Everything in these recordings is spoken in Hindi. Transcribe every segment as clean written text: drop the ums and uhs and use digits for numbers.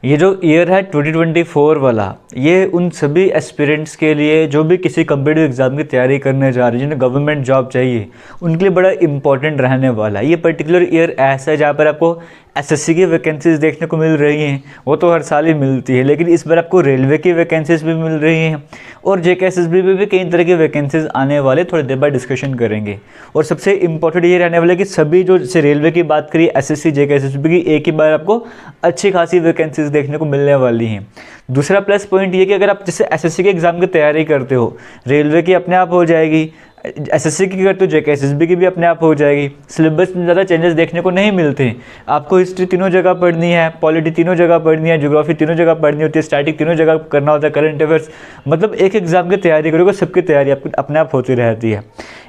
ये जो ईयर है 2024 वाला, ये उन सभी एस्पिरेंट्स के लिए जो भी किसी कम्पिटिटिव एग्ज़ाम की तैयारी करने जा रहे हैं, जिन्हें गवर्नमेंट जॉब चाहिए, उनके लिए बड़ा इंपॉर्टेंट रहने वाला है। ये पर्टिकुलर ईयर ऐसा है जहाँ पर आपको एसएससी की वैकेंसीज देखने को मिल रही हैं। वो तो हर साल ही मिलती है, लेकिन इस बार आपको रेलवे की वैकेंसीज भी मिल रही हैं और जेकेएसएसबी में भी कई तरह की वैकेंसीज आने वाले, थोड़ी देर बाद डिस्कशन करेंगे। और सबसे इंपॉर्टेंट ये रहने वाला है कि सभी जो जैसे रेलवे की बात करिए, एसएससी जेकेएसएसबी की एक ही बार आपको अच्छी खासी वैकेंसीज देखने को मिलने वाली हैं। दूसरा प्लस पॉइंट ये कि अगर आप जैसे एसएससी के एग्ज़ाम की तैयारी करते हो, रेलवे की अपने आप हो जाएगी, एसएससी की करते हो जेकेएसएसबी की भी अपने आप हो जाएगी। सिलेबस में ज़्यादा चेंजेस देखने को नहीं मिलते। आपको हिस्ट्री तीनों जगह पढ़नी है, पॉलिटी तीनों जगह पढ़नी है, ज्योग्राफी तीनों जगह पढ़नी होती है, स्टैटिक तीनों जगह करना होता है, करंट अफेयर्स, मतलब एक एग्ज़ाम की तैयारी करोगे सबकी तैयारी आपकी अपने आप होती रहती है।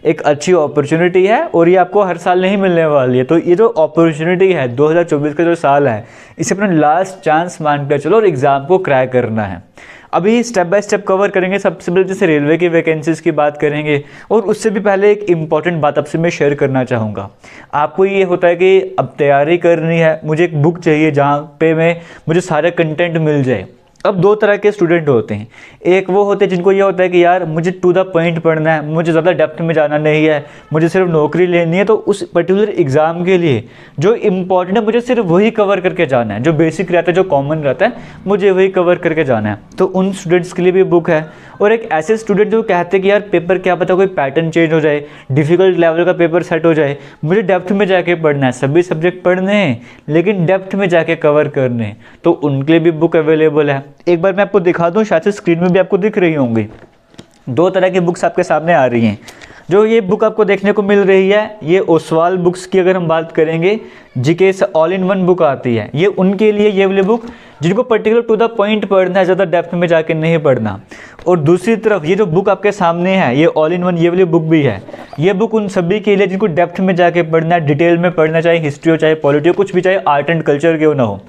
एक अच्छी अपॉर्चुनिटी है और ये आपको हर साल नहीं मिलने वाली है। तो ये जो अपॉर्चुनिटी है 2024 का जो साल है, इसे अपना लास्ट चांस मान कर चलो और एग्ज़ाम को क्रैक करना है। अभी स्टेप बाय स्टेप कवर करेंगे। सबसे पहले जैसे रेलवे की वैकेंसीज़ की बात करेंगे, और उससे भी पहले एक इम्पॉर्टेंट बात आपसे मैं शेयर करना चाहूँगा। आपको ये होता है कि अब तैयारी करनी है, मुझे एक बुक चाहिए जहाँ पे मुझे सारे कंटेंट मिल जाए। अब दो तरह के स्टूडेंट होते हैं। एक वो होते हैं जिनको ये होता है कि यार मुझे टू द पॉइंट पढ़ना है, मुझे ज़्यादा डेप्थ में जाना नहीं है, मुझे सिर्फ नौकरी लेनी है, तो उस पर्टिकुलर एग्ज़ाम के लिए जो इम्पॉर्टेंट है मुझे सिर्फ वही कवर करके जाना है, जो बेसिक रहता है, जो कॉमन रहता है, मुझे वही कवर करके जाना है। तो उन स्टूडेंट्स के लिए भी बुक है। और एक ऐसे स्टूडेंट जो कहते हैं कि यार पेपर क्या पता कोई पैटर्न चेंज हो जाए, डिफ़िकल्ट लेवल का पेपर सेट हो जाए, मुझे डेप्थ में जाके पढ़ना है, सभी सब्जेक्ट पढ़ने हैं लेकिन डेप्थ में जाके कवर करने हैं, तो उनके लिए भी बुक अवेलेबल है। एक बार मैं आपको दिखा दूं, शायद से स्क्रीन में भी आपको दिख रही होंगी। दो तरह की बुक्स आपके सामने आ रही हैं। जो ये बुक आपको देखने को मिल रही है, ये ओसवाल बुक्स की अगर हम बात करेंगे, GK all in one book आती है। ये उनके लिए ये वाली बुक जिनको पर्टिकुलर टू द पॉइंट पढ़ना है, ज़्यादा डेप्थ में जाके नहीं पढ़ना। और दूसरी तरफ ये जो बुक आपके सामने है, ये ऑल इन वन ये वाली बुक भी है। ये बुक उन सभी के लिए जिनको डेप्थ में जाके पढ़ना है, डिटेल में पढ़ना, चाहे हिस्ट्री हो, चाहे पॉलिटी हो, कुछ भी, चाहे आर्ट एंड कल्चर क्यों ना हो,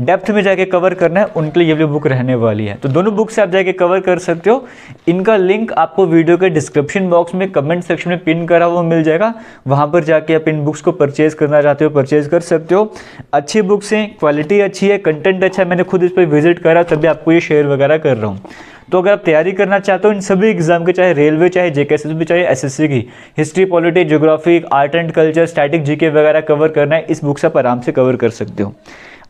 डेप्थ में जाके कवर करना है, उनके लिए ये वाली बुक रहने वाली है। तो दोनों बुक से आप जाके कवर कर सकते हो। इनका लिंक आपको वीडियो के डिस्क्रिप्शन बॉक्स में कमेंट सेक्शन में पिन करा हुआ मिल जाएगा। वहाँ पर जाके आप इन बुक्स को परचेज़ करना चाहते हो, परचेज़ कर सकते हो। अच्छी बुक्स हैं, क्वालिटी अच्छी है, कंटेंट अच्छा है। मैंने खुद इस पर विजिट करा, तभी आपको ये शेयर वगैरह कर रहा हूँ। तो अगर आप तैयारी करना चाहते हो इन सभी एग्जाम के, चाहे रेलवे, चाहे जेकेएसएसबी, चाहे एसएससी की, history, polity, geography, art and culture, static, GK वगैरह कवर करना है, इस बुक से आप आराम से कवर कर सकते हो।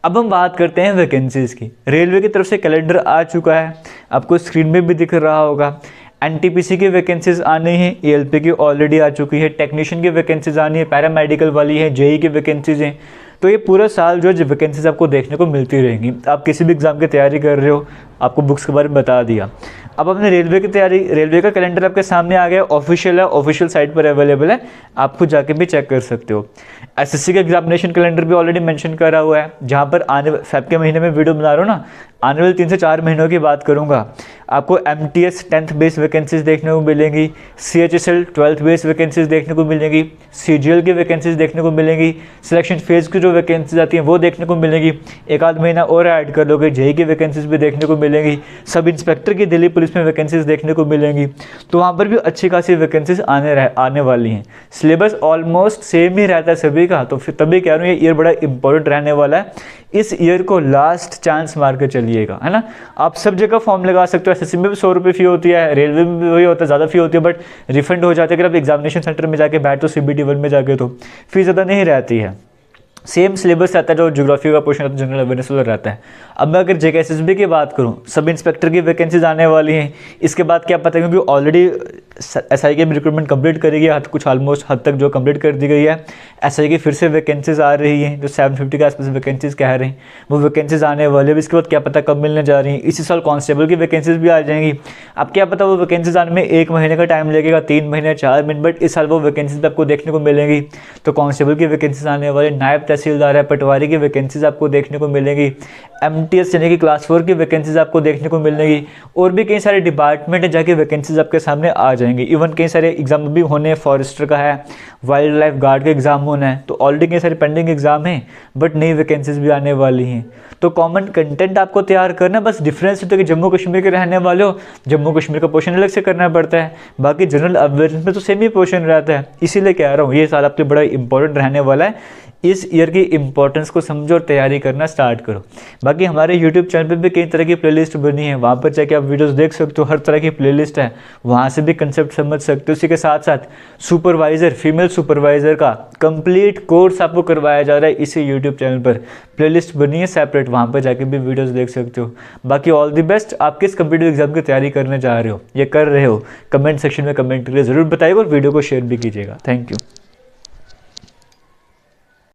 अब हम बात करते हैं वैकेंसीज़ की। रेलवे की तरफ से कैलेंडर आ चुका है, आपको स्क्रीन में भी दिख रहा होगा। एनटीपीसी की वैकेंसीज आनी है, ईएलपी की ऑलरेडी आ चुकी है, टेक्नीशियन की वैकेंसीज आनी है, पैरामेडिकल वाली है, जेई की वैकेंसीज हैं। तो ये पूरा साल जो वैकेंसीज आपको देखने को मिलती रहेंगी। आप किसी भी एग्ज़ाम की तैयारी कर रहे हो, आपको बुक्स के बारे में बता दिया। अब अपने रेलवे की तैयारी, रेलवे का कैलेंडर आपके सामने आ गया, ऑफिशियल है, ऑफिशियल साइट पर अवेलेबल है, आप खुद जाके भी चेक कर सकते हो। एसएससी का एग्जामिनेशन कैलेंडर भी ऑलरेडी मेंशन करा हुआ है, जहाँ पर आने फेब के महीने में वीडियो बना रहा हूँ ना, आने वाले 3 से 4 महीनों की बात करूँगा। आपको एमटीएस 10th बेस वैकेंसीज देखने को मिलेंगी, सीएचएसएल 12th बेस वैकेंसीज देखने को मिलेंगी, सीजीएल की वैकेंसीज देखने को मिलेंगी, सिलेक्शन फेज़ की जो वैकेंसीज आती हैं वो देखने को मिलेंगी। एक आध महीना और ऐड कर लोगे, जेई की वैकेंसीज भी देखने को मिलेंगी, सब इंस्पेक्टर की दिल्ली पुलिस में वैकेंसीज देखने को मिलेंगी। तो वहाँ पर भी अच्छी खासी वैकेंसीज आने वाली हैं। सिलेबस ऑलमोस्ट सेम ही रहता है सभी का, तो फिर तभी कह रहा हूँ ये ईयर बड़ा इंपॉर्टेंट रहने वाला है। इस ईयर को लास्ट चांस मार कर चलिएगा, है ना। आप सब जगह फॉर्म लगा सकते हो। एसएससी में भी 100 रुपये फ़ी होती है, रेलवे में भी वही होता है, ज़्यादा फ़ी होती है, बट रिफंड हो जाती है अगर आप एग्जामिनेशन सेंटर में जाके बैठ तो सीबीटी 1 में जाके, तो फीस ज़्यादा नहीं रहती है। सेम सिलेबस रहता है, जो ज्योग्राफी का पोर्शन रहता है, जनरल अवेयरनेस वाला रहता है। अब मैं अगर जेकेएसएसबी की बात करूं, सब इंस्पेक्टर की वैकेंसीज आने वाली हैं। इसके बाद क्या पता है, क्योंकि ऑलरेडी एसआई की रिक्रूटमेंट कंप्लीट करेगी, कुछ ऑलमोस्ट हद तक जो कंप्लीट कर दी गई है। एसआई की फिर से वैकेंसीज आ रही हैं, जो 750 के आसपास वैकेंसीज कह रहे हैं, वो वैकेंसीज आने वाली है। इसके बाद क्या पता कब मिलने जा रही हैं। इसी साल कांस्टेबल की वैकेंसीज भी आ जाएंगी। अब क्या पता वो वैकेंसीज आने में 1 महीने का टाइम लगेगा, 3 महीने, 4 महीने, बट इस साल वो वैकेंसीज आपको देखने को मिलेंगी। तो कांस्टेबल की वैकेंसीज आने वाली, नायब तहसीलदार है, पटवारी की वैकेंसीज आपको देखने को मिलेंगी, एमटीएस यानी कि क्लास 4 की वैकेंसीज आपको देखने को मिलेंगी, और भी कई सारे डिपार्टमेंट है जाके वैकेंसीज आपके सामने आ जाएंगी। इवन कई सारे एग्जाम भी होने हैं, फॉरेस्टर का है, वाइल्ड लाइफ गार्ड का एग्जाम होना है, तो ऑलरेडी कई सारे पेंडिंग एग्जाम हैं, बट नई वैकेंसीज भी आने वाली हैं। तो कॉमन कंटेंट आपको तैयार करना, बस डिफरेंस होता है कि जम्मू कश्मीर के रहने वाले हो, जम्मू कश्मीर का पोर्शन अलग से करना पड़ता है, बाकी जनरल अवेयरनेस में तो सेम ही पोर्शन रहता है। इसीलिए कह रहा हूँ ये साल आपके बड़ा इंपॉर्टेंट रहने वाला है। इस ईयर की इंपॉर्टेंस को समझो और तैयारी करना स्टार्ट करो। बाकी हमारे यूट्यूब चैनल पे भी कई तरह की प्लेलिस्ट बनी है, वहाँ पर जाके आप वीडियोस देख सकते हो, हर तरह की प्लेलिस्ट है, वहाँ से भी कंसेप्ट समझ सकते हो। उसी के साथ साथ सुपरवाइज़र, फीमेल सुपरवाइज़र का कंप्लीट कोर्स आपको करवाया जा रहा है इसी यूट्यूब चैनल पर, प्लेलिस्ट बनी है सेपरेट, वहाँ पर जाके भी वीडियोज़ देख सकते हो। बाकी ऑल द बेस्ट, आप किस कम्पिटिटिव एग्जाम की तैयारी करने जा रहे हो या कर रहे हो, कमेंट सेक्शन में कमेंट करके ज़रूर बताइएगा और वीडियो को शेयर भी कीजिएगा। Thank you.